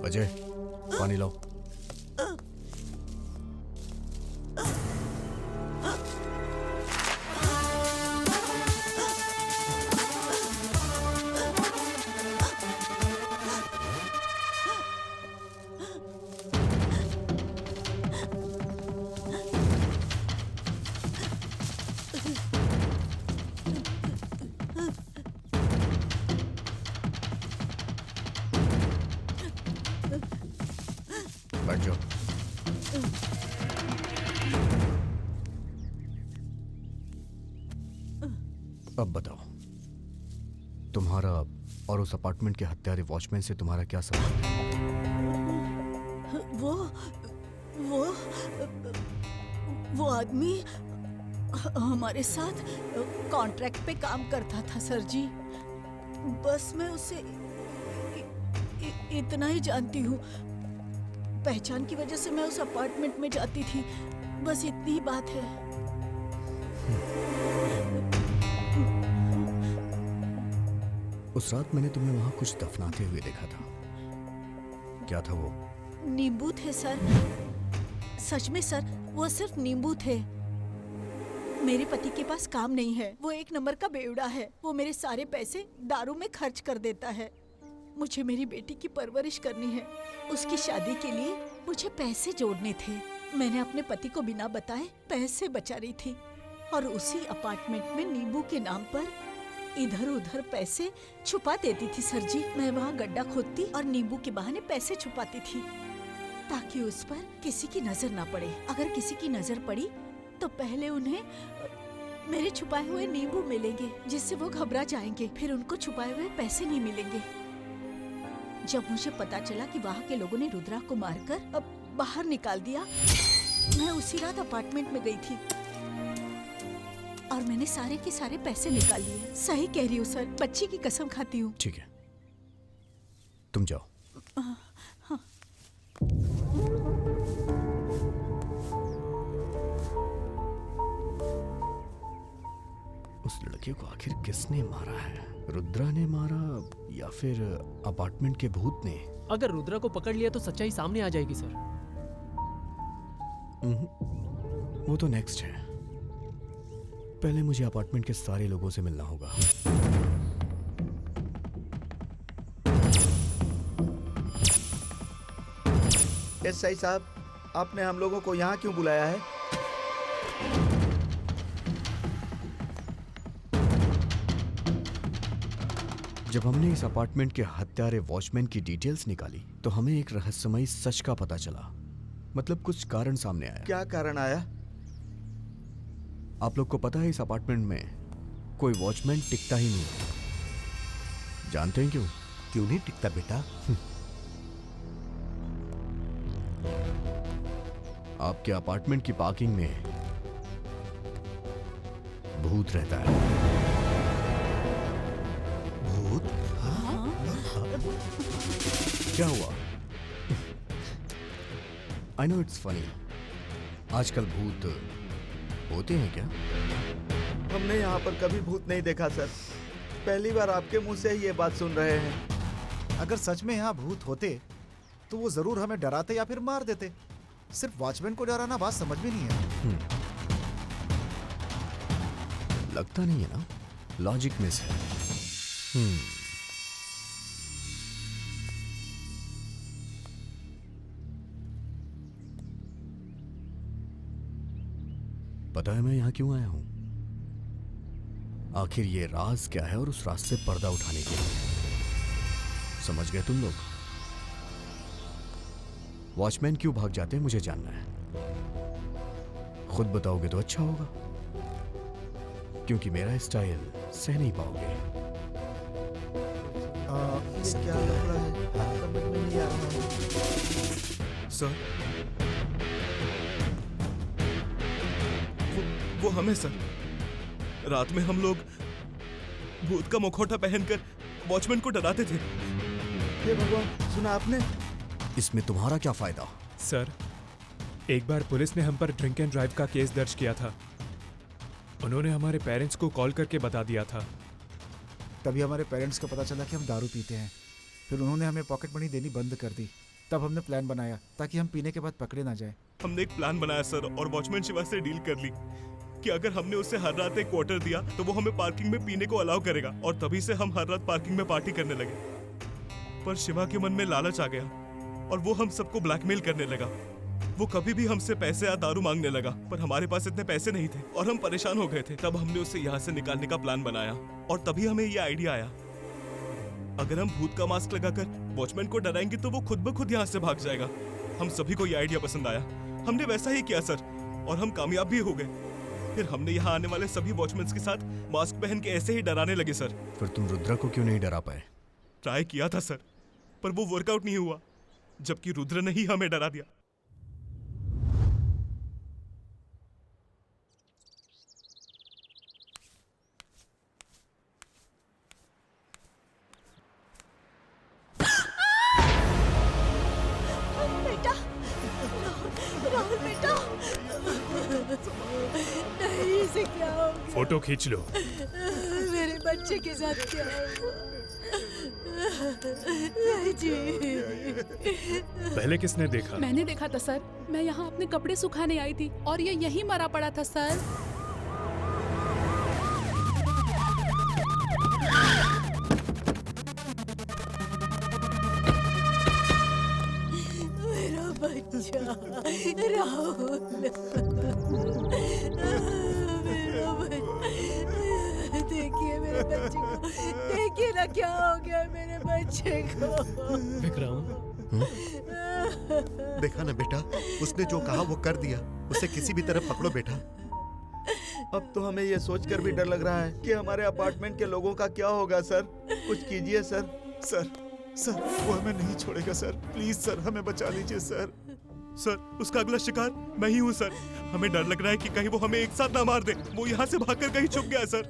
अजय, पानी लाओ। बैठ जाओ। अब बताओ, तुम्हारा और उस अपार्टमेंट के हत्यारे वॉचमैन से तुम्हारा क्या संबंध है? वो वो आदमी हमारे साथ कॉन्ट्रैक्ट पे काम करता था सर जी। बस मैं उसे इतना ही जानती हूँ। पहचान की वजह से मैं उस अपार्टमेंट में जाती थी, बस इतनी ही बात है। उस रात मैंने तुम्हें वहां कुछ दफनाते हुए देखा था। क्या था वो? नींबू थे सर। सच में सर, वो सिर्फ नींबू थे। मेरे पति के पास काम नहीं है, वो एक नंबर का बेवड़ा है। वो मेरे सारे पैसे दारू में खर्च कर देता है। मुझे मेरी बेटी की परवरिश करनी है। उसकी शादी के लिए मुझे पैसे जोड़ने थे। मैंने अपने पति को बिना बताए पैसे बचा रही थी और उसी अपार्टमेंट में नींबू के नाम पर इधर उधर पैसे छुपा देती थी सर जी। मैं वहाँ गड्ढा खोदती और नींबू के बहाने पैसे छुपाती थी ताकि उस पर किसी की नजर ना पड़े। अगर किसी की नजर पड़ी तो पहले उन्हें मेरे छुपाए हुए नींबू मिलेंगे, जिससे वो घबरा जाएंगे। फिर उनको छुपाए हुए पैसे नहीं मिलेंगे। जब मुझे पता चला कि वहाँ के लोगों ने रुद्रा को मारकर अब बाहर निकाल दिया, मैं उसी रात अपार्टमेंट में गई थी और मैंने सारे के सारे पैसे निकाल लिए। सही कह रही हूँ सर, बच्ची की कसम खाती हूँ। ठीक है, तुम जाओ। हाँ। उस लड़के को आखिर किसने मारा है? रुद्रा ने मारा या फिर अपार्टमेंट के भूत ने? अगर रुद्रा को पकड़ लिया तो सच्चाई सामने आ जाएगी सर। वो तो नेक्स्ट है। पहले मुझे अपार्टमेंट के सारे लोगों से मिलना होगा। एसआई साहब, आपने हम लोगों को यहाँ क्यों बुलाया है? जब हमने इस अपार्टमेंट के हत्यारे वॉचमैन की डिटेल्स निकाली तो हमें एक रहस्यमयी सच का पता चला। मतलब कुछ कारण सामने आया। क्या कारण आया? आप लोग को पता है इस अपार्टमेंट में कोई वॉचमैन टिकता ही नहीं है। जानते हैं क्यों? क्यों नहीं टिकता बेटा? आपके अपार्टमेंट की पार्किंग में भूत रहता है। भूत? क्या हुआ? I know it's funny. आजकल भूत होते हैं क्या? हमने यहाँ पर कभी भूत नहीं देखा सर। पहली बार आपके मुंह से ही ये बात सुन रहे हैं। अगर सच में यहाँ भूत होते तो वो जरूर हमें डराते या फिर मार देते। सिर्फ वॉचमैन को डराना बात समझ में नहीं है। लगता नहीं है ना, लॉजिक मिस है। पता है मैं यहां क्यों आया हूं? आखिर ये राज क्या है और उस राज से पर्दा उठाने के लिए। समझ गए तुम लोग? वॉचमैन क्यों भाग जाते हैं मुझे जानना है। खुद बताओगे तो अच्छा होगा, क्योंकि मेरा स्टाइल सह नहीं पाओगे। ये क्या लग रहा है? समझ में नहीं आ रहा है। सर, वो हमें सर, रात में हम लोग भूत का मुखौटा पहनकर वॉचमैन को डराते थे। हे भगवान, सुना आपने? इसमें तुम्हारा क्या फायदा? सर, एक बार पुलिस ने हम पर ड्रिंक एंड ड्राइव का केस दर्ज किया था। उन्होंने हमारे पेरेंट्स को कॉल करके बता दिया था। तभी हमारे पेरेंट्स को पता चला कि हम दारू पीते हैं। फिर उन्होंने हमें पॉकेट मनी देनी बंद कर दी। तब हमने प्लान बनाया ताकि हम पीने के बाद पकड़े ना जाए। हमने एक प्लान बनाया सर, और वॉचमैन शिवा से डील कर ली कि अगर हमने उसे हर रात एक क्वार्टर दिया तो वो हमें पार्किंग में पीने को अलाउ करेगा, और तभी से हम हर रात पार्किंग में पार्टी करने लगे। पर शिवा के मन में लालच आ गया और वो हम सबको ब्लैकमेल करने लगा। वो कभी भी हमसे पैसे या दारू मांगने लगा, पर हमारे पास इतने पैसे नहीं थे और हम परेशान हो गए थे। तब हमने उसे यहाँ से निकालने का प्लान बनाया, और तभी हमें ये आइडिया आया, अगर हम भूत का मास्क लगाकर वॉचमैन को डराएंगे तो वो खुद ब खुद यहाँ से भाग जाएगा। हम सभी को ये आइडिया पसंद आया, हमने वैसा ही किया सर, और हम कामयाब भी हो गए। फिर हमने यहाँ आने वाले सभी वॉचमैन के साथ मास्क पहन के ऐसे ही डराने लगे सर। फिर तुम रुद्रा को क्यों नहीं डरा पाए? ट्राई किया था सर, पर वो वर्कआउट नहीं हुआ, जबकि रुद्र ने ही हमें डरा दिया। बेटा, राहुल बेटा, नहीं, इसे क्या हो गया? फोटो खींच लो। मेरे बच्चे के साथ क्या हुआ? नहीं जी। पहले किसने देखा? मैंने देखा था सर, मैं यहाँ अपने कपड़े सुखाने आई थी और ये यहीं मरा पड़ा था सर। मेरा बच्चा राहुल, मेरा बच्चा, देखिए मेरे बच्चे को, देखिए ना क्या हो गया मेरे बच्चे को। विक्रम, देखा ना बेटा, उसने जो कहा वो कर दिया। उसे किसी भी तरह पकड़ो बेटा। अब तो हमें ये सोचकर भी डर लग रहा है कि हमारे अपार्टमेंट के लोगों का क्या होगा सर। कुछ कीजिए सर। सर, सर वो हमें नहीं छोड़ेगा सर। प्लीज सर, हमें बचा लीजिए सर। सर, उसका अगला शिकार मैं ही हूँ सर। हमें डर लग रहा है कि कहीं वो हमें एक साथ ना मार दे। वो यहाँ से भागकर कहीं छुप गया है सर।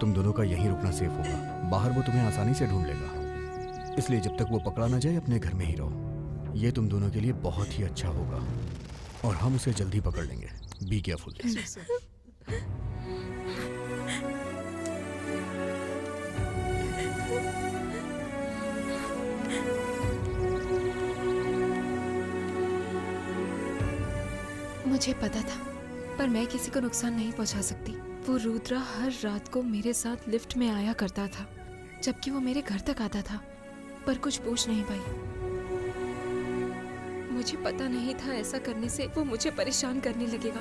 तुम दोनों का यहीं रुकना सेफ होगा, बाहर वो तुम्हें आसानी से ढूंढ लेगा। इसलिए जब तक वो पकड़ा ना जाए अपने घर में ही रहो। ये तुम दोनों के लिए बहुत ही अच्छा होगा, और हम उसे जल्दी पकड़ लेंगे। Be careful. मुझे पता था, पर मैं किसी को नुकसान नहीं पहुंचा सकती। वो रुद्रा हर रात को मेरे साथ लिफ्ट में आया करता था, जबकि वो मेरे घर तक आता था, पर कुछ पूछ नहीं पाई। मुझे पता नहीं था ऐसा करने से वो मुझे परेशान करने लगेगा।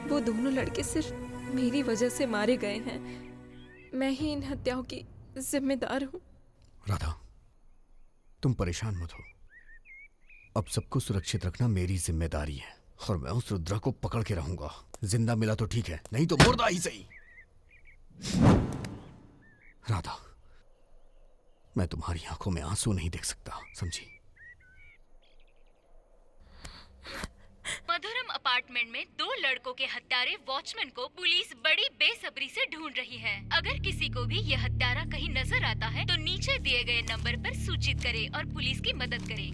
वो दोनों लड़के सिर्फ मेरी वजह से मारे गए हैं। मैं ही इन हत्याओं की जिम्मेदार हूँ। राधा, तुम परेशान मत हो। अब सबको सुरक्षित रखना मेरी जिम्मेदारी है, और मैं उस रुद्रा को पकड़ के रहूंगा। जिंदा मिला तो ठीक है, नहीं तो मुर्दा ही सही। राधा, मैं तुम्हारी आंखों में आंसू नहीं देख सकता, समझी? मधुरम अपार्टमेंट में 2 लड़कों के हत्यारे वॉचमैन को पुलिस बड़ी बेसब्री से ढूंढ रही है। अगर किसी को भी यह हत्यारा कहीं नजर आता है तो नीचे दिए गए नंबर पर सूचित करे और पुलिस की मदद करे।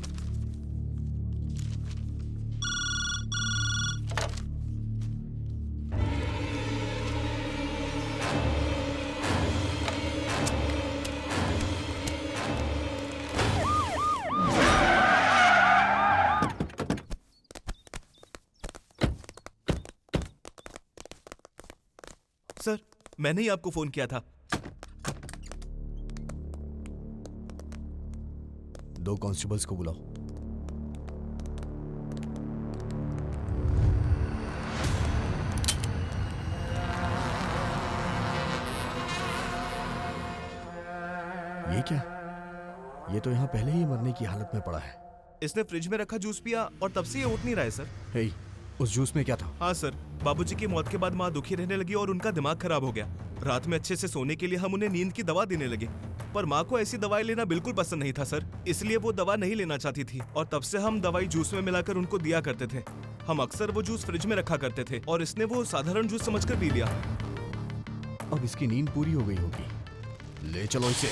सर, मैंने ही आपको फोन किया था। 2 कांस्टेबल्स को बुलाओ। ये क्या? ये तो यहाँ पहले ही मरने की हालत में पड़ा है। इसने फ्रिज में रखा जूस पिया और तब से ये उठ नहीं रहा है सर। हे, उस जूस में क्या था? हाँ सर, बाबूजी की मौत के बाद माँ दुखी रहने लगी और उनका दिमाग खराब हो गया। रात में अच्छे से सोने के लिए हम उन्हें नींद की दवा देने लगे, पर माँ को ऐसी दवाई लेना बिल्कुल पसंद नहीं था सर, इसलिए वो दवा नहीं लेना चाहती थी, और तब से हम दवाई जूस में मिलाकर उनको दिया करते थे। हम अक्सर वो जूस फ्रिज में रखा करते थे और इसने वो साधारण जूस समझकर पी लिया। अब इसकी नींद पूरी हो गई होगी। ले चलो इसे।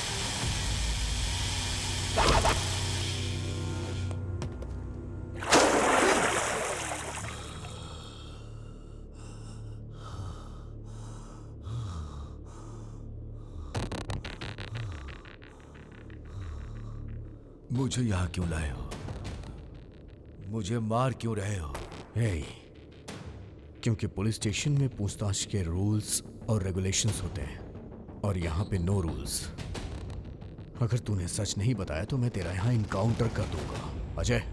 मुझे यहाँ क्यों लाए हो? मुझे मार क्यों रहे हो? हे, क्योंकि पुलिस स्टेशन में पूछताछ के रूल्स और रेगुलेशंस होते हैं और यहाँ पे नो रूल्स। अगर तूने सच नहीं बताया तो मैं तेरा यहाँ इनकाउंटर कर दूंगा। अजय,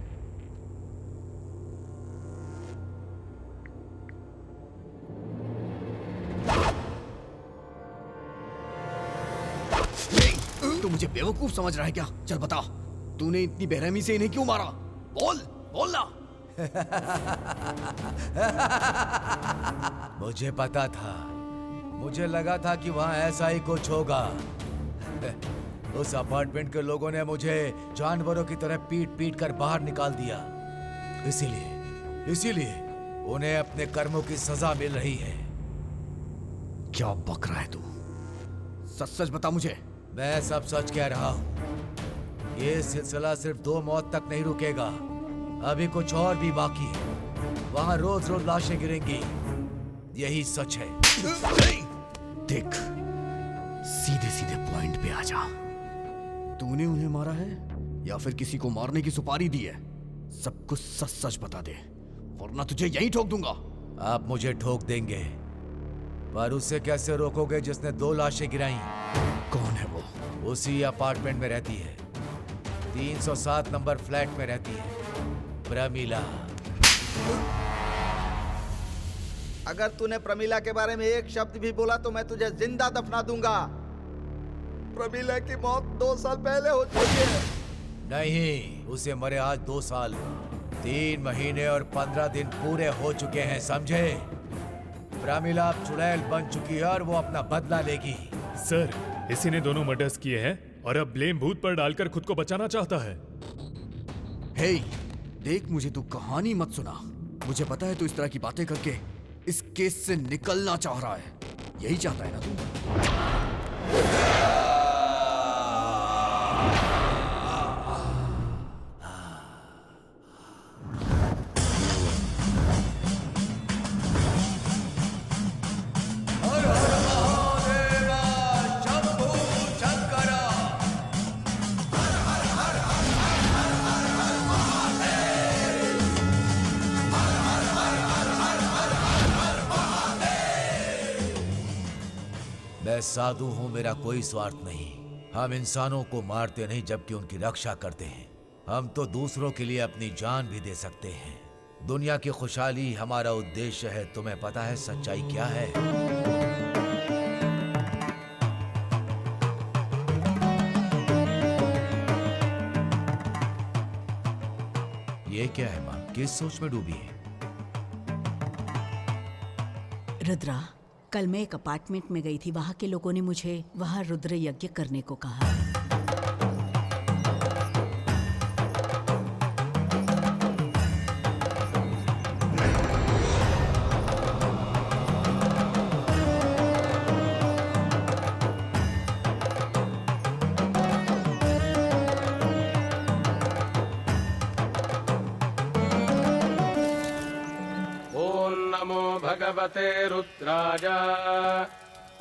तू मुझे बेवकूफ समझ रहा है क्या? चल बता, तूने इतनी बेरहमी से इन्हें क्यों मारा? बोल बोल ना। मुझे पता था, मुझे लगा था कि वहां ऐसा ही कुछ होगा। उस अपार्टमेंट के लोगों ने मुझे जानवरों की तरह पीट पीट कर बाहर निकाल दिया। इसीलिए उन्हें अपने कर्मों की सजा मिल रही है। क्या बक रहा है तू? सच सच बता मुझे। मैं सब सच कह रहा हूँ। ये सिलसिला सिर्फ 2 मौत तक नहीं रुकेगा, अभी कुछ और भी बाकी है। वहां रोज रोज लाशें गिरेंगी, यही सच है। देख, सीधे सीधे पॉइंट पे आ जा। तूने उन्हें मारा है या फिर किसी को मारने की सुपारी दी है? सब कुछ सच सच बता दे, वरना तुझे यहीं ठोक दूंगा। आप मुझे ठोक देंगे, पर उसे कैसे रोकोगे जिसने 2 लाशें गिराई? कौन है वो? उसी अपार्टमेंट में रहती है, 307 नंबर फ्लैट में रहती है, प्रमीला। अगर तूने प्रमीला के बारे में एक शब्द भी बोला तो मैं तुझे जिंदा दफना दूंगा। प्रमीला की मौत 2 साल पहले हो चुकी है। नहीं, उसे मरे आज 2 साल, 3 महीने और 15 दिन पूरे हो चुके हैं, समझे? प्रमीला अब चुड़ैल बन चुकी है और वो अपना बदला लेगी। सर, इसी ने दोनों मर्डर्स किए हैं और अब ब्लेम भूत पर डालकर खुद को बचाना चाहता है। हे, देख, मुझे तू कहानी मत सुना। मुझे पता है तू इस तरह की बातें करके इस केस से निकलना चाह रहा है। यही चाहता है ना तू? मैं साधु हूं, मेरा कोई स्वार्थ नहीं। हम इंसानों को मारते नहीं जबकि उनकी रक्षा करते हैं। हम तो दूसरों के लिए अपनी जान भी दे सकते हैं। दुनिया की खुशहाली हमारा उद्देश्य है। तुम्हें पता है सच्चाई क्या है? ये क्या है माँ? किस सोच में डूबी है? रुद्रा, कल मैं एक अपार्टमेंट में गई थी। वहाँ के लोगों ने मुझे वहाँ रुद्र यज्ञ करने को कहा। भगवते रुद्राय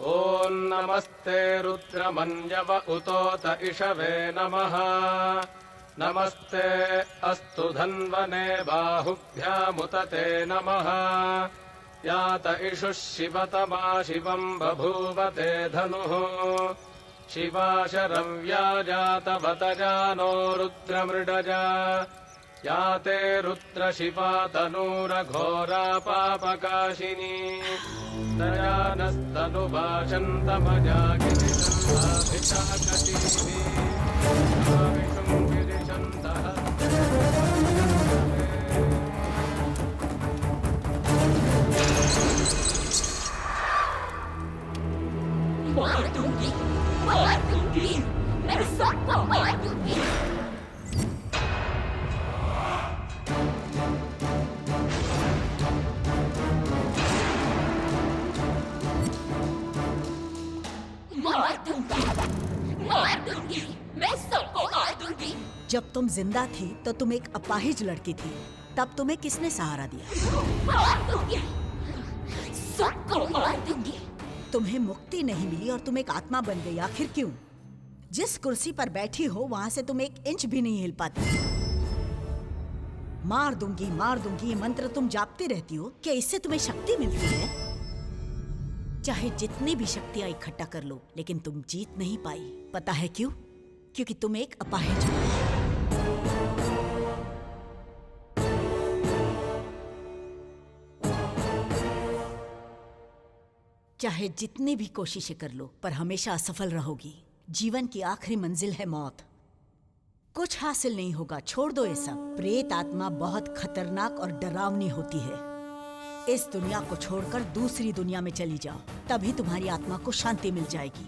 ओम नमस्ते रुद्रमन्यव उतोत इषवे नमः। नमस्ते अस्तु धन्वने बाहुभ्यामुतते नमः। यात इषुः शिवतमा शिवं बभूवते धनुः। शिवा शरव्या जातवत जानो रुद्रमृडजा। याते रुद्र शिवा तनूरघोरा पापकाशिनी। मार दूंगी, मैं सबको मार दूंगी। मार दूंगी, मैं सबको मार दूंगी। जब तुम जिंदा थी तो तुम एक अपाहिज लड़की थी, तब तुम्हें किसने सहारा दिया? मार दूंगी, सबको मार दूंगी। तुम्हें मुक्ति नहीं मिली और तुम एक आत्मा बन गई, आखिर क्यों? जिस कुर्सी पर बैठी हो वहां से तुम 1 इंच भी नहीं हिल पाती। मार दूंगी ये मंत्र तुम जापती रहती हो। क्या इससे तुम्हें शक्ति मिलती है? चाहे जितनी भी शक्तियां इकट्ठा कर लो, लेकिन तुम जीत नहीं पाई। पता है क्यों? क्योंकि तुम एक अपाहिज हो। चाहे जितनी भी कोशिशें कर लो, पर हमेशा असफल रहोगी। जीवन की आखिरी मंजिल है मौत। कुछ हासिल नहीं होगा, छोड़ दो ये सब। प्रेत आत्मा बहुत खतरनाक और डरावनी होती है। इस दुनिया को छोड़कर दूसरी दुनिया में चली जाओ, तभी तुम्हारी आत्मा को शांति मिल जाएगी।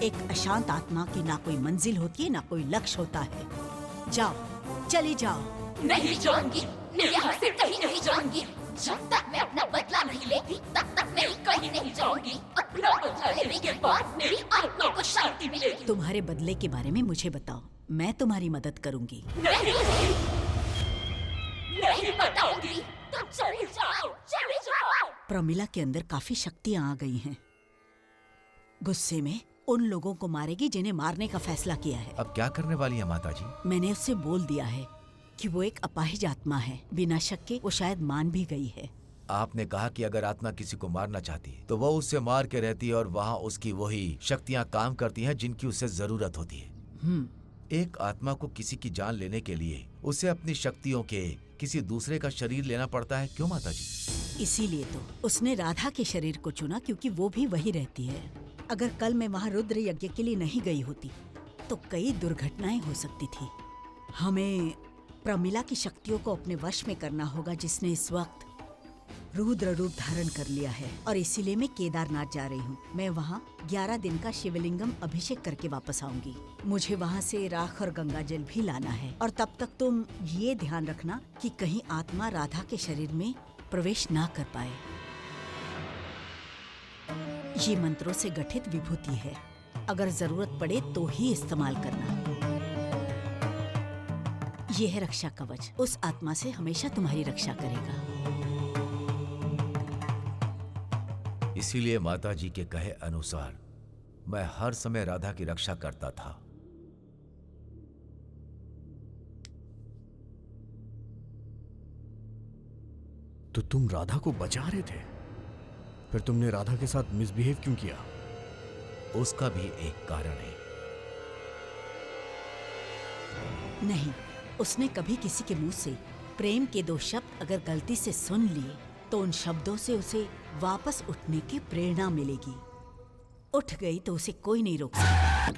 एक अशांत आत्मा की ना कोई मंजिल होती है, ना कोई लक्ष्य होता है। जाओ, चली जाओ। नहीं जाऊंगी, मैं यहाँ से कहीं नहीं जाऊंगी। जब तक मैं अपना बदला नहीं लेती, तब तक मैं कहीं नहीं जाऊंगी। अपना बदला लेने के बाद मेरी आत्मा को शांति मिलेगी। तुम्हारे बदले के बारे में मुझे बताओ, मैं तुम्हारी मदद करूंगी। नहीं बताऊंगी, तुम चले जाओ, चले जाओ। प्रमिला के अंदर काफी शक्तियां आ गई हैं। गुस्से में उन लोगों को मारेगी जिन्हें मारने का फैसला किया है। अब क्या करने वाली है माताजी? मैंने उससे बोल दिया है कि वो एक अपाहिज आत्मा है। बिना शक के वो शायद मान भी गई है। आपने कहा कि अगर आत्मा किसी को मारना चाहती है तो वो उससे मार के रहती है और वहाँ उसकी वही शक्तियाँ काम करती हैं जिनकी उसे जरूरत होती है। एक आत्मा को किसी की जान लेने के लिए उसे अपनी शक्तियों के किसी दूसरे का शरीर लेना पड़ता है, क्यों माताजी? इसीलिए तो उसने राधा के शरीर को चुना, क्योंकि वो भी वही रहती है। अगर कल मैं वहाँ रुद्र यज्ञ के लिए नहीं गई होती तो कई दुर्घटनाएं हो सकती थी। हमें प्रमिला की शक्तियों को अपने वश में करना होगा, जिसने इस वक्त रुद्र रूप धारण कर लिया है। और इसीलिए मैं केदारनाथ जा रही हूँ। मैं वहाँ 11 दिन का शिवलिंगम अभिषेक करके वापस आऊंगी। मुझे वहाँ से राख और गंगा जल भी लाना है। और तब तक तुम ये ध्यान रखना कि कहीं आत्मा राधा के शरीर में प्रवेश ना कर पाए। ये मंत्रों से गठित विभूति है, अगर जरूरत पड़े तो ही इस्तेमाल करना। ये है रक्षा कवच, उस आत्मा से हमेशा तुम्हारी रक्षा करेगा। इसीलिए माताजी के कहे अनुसार मैं हर समय राधा की रक्षा करता था। तो तुम राधा को बचा रहे थे, फिर तुमने राधा के साथ मिसबिहेव क्यों किया? उसका भी एक कारण है। नहीं, उसने कभी किसी के मुंह से प्रेम के 2 शब्द अगर गलती से सुन लिए तो उन शब्दों से उसे वापस उठने की प्रेरणा मिलेगी। उठ गई तो उसे कोई नहीं रोक सकता।